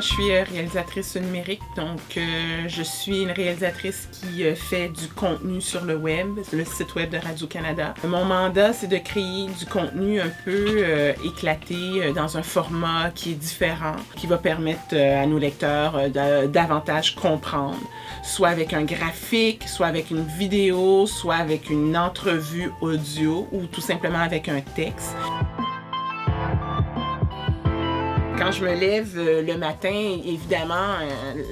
je suis réalisatrice numérique, donc je suis une réalisatrice qui fait du contenu sur le web, le site web de Radio-Canada. Mon mandat, c'est de créer du contenu un peu éclaté dans un format qui est différent, qui va permettre à nos lecteurs de davantage comprendre, soit avec un graphique, soit avec une vidéo, soit avec une entrevue audio ou tout simplement avec un texte. Quand je me lève le matin, évidemment,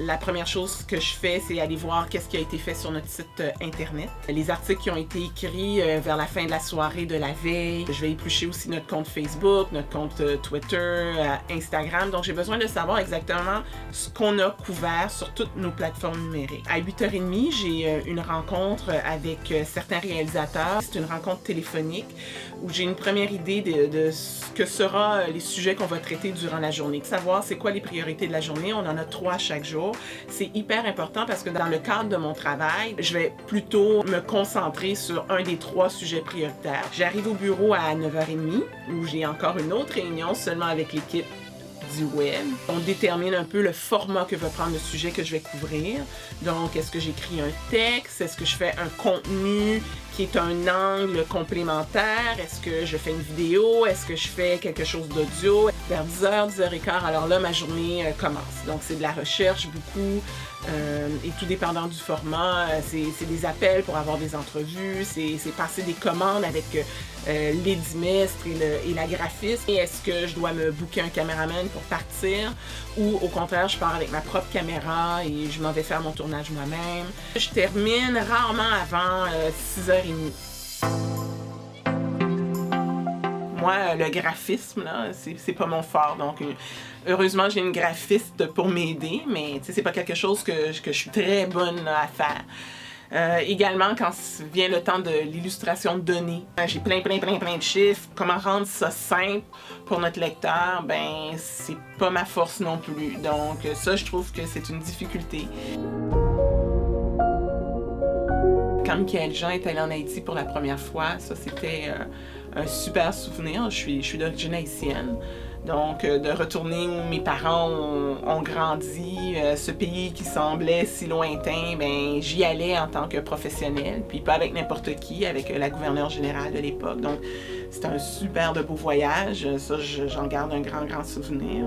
la première chose que je fais, c'est aller voir qu'est-ce qui a été fait sur notre site Internet. Les articles qui ont été écrits vers la fin de la soirée de la veille. Je vais éplucher aussi notre compte Facebook, notre compte Twitter, Instagram. Donc, j'ai besoin de savoir exactement ce qu'on a couvert sur toutes nos plateformes numériques. À 8h30, j'ai une rencontre avec certains réalisateurs. C'est une rencontre téléphonique où j'ai une première idée de ce que seront les sujets qu'on va traiter durant la journée. Savoir c'est quoi les priorités de la journée, on en a 3 chaque jour. C'est hyper important parce que dans le cadre de mon travail, je vais plutôt me concentrer sur un des 3 sujets prioritaires. J'arrive au bureau à 9h30 où j'ai encore une autre réunion seulement avec l'équipe du web. On détermine un peu le format que va prendre le sujet que je vais couvrir. Donc, est-ce que j'écris un texte? Est-ce que je fais un contenu qui est un angle complémentaire? Est-ce que je fais une vidéo? Est-ce que je fais quelque chose d'audio? Vers 10h, 10h15, alors là, ma journée commence. Donc, c'est de la recherche beaucoup et tout dépendant du format. C'est des appels pour avoir des entrevues, c'est passer des commandes avec l'édimestre et la graphiste. Et est-ce que je dois me booker un caméraman pour partir ou au contraire, je pars avec ma propre caméra et je m'en vais faire mon tournage moi-même. Je termine rarement avant 6h30. Moi, le graphisme, là, c'est pas mon fort. Donc, heureusement, j'ai une graphiste pour m'aider, mais c'est pas quelque chose que je suis très bonne à faire. Également, quand vient le temps de l'illustration de données, j'ai plein de chiffres. Comment rendre ça simple pour notre lecteur? Ben, c'est pas ma force non plus. Donc, ça, je trouve que c'est une difficulté. Quand Michaël Jean est allé en Haïti pour la première fois, ça, c'était un super souvenir. Je suis d'origine haïtienne. Donc, de retourner où mes parents ont grandi, ce pays qui semblait si lointain, ben j'y allais en tant que professionnelle, puis pas avec n'importe qui, avec la gouverneure générale de l'époque. Donc, c'était un super de beau voyage. Ça, j'en garde un grand souvenir.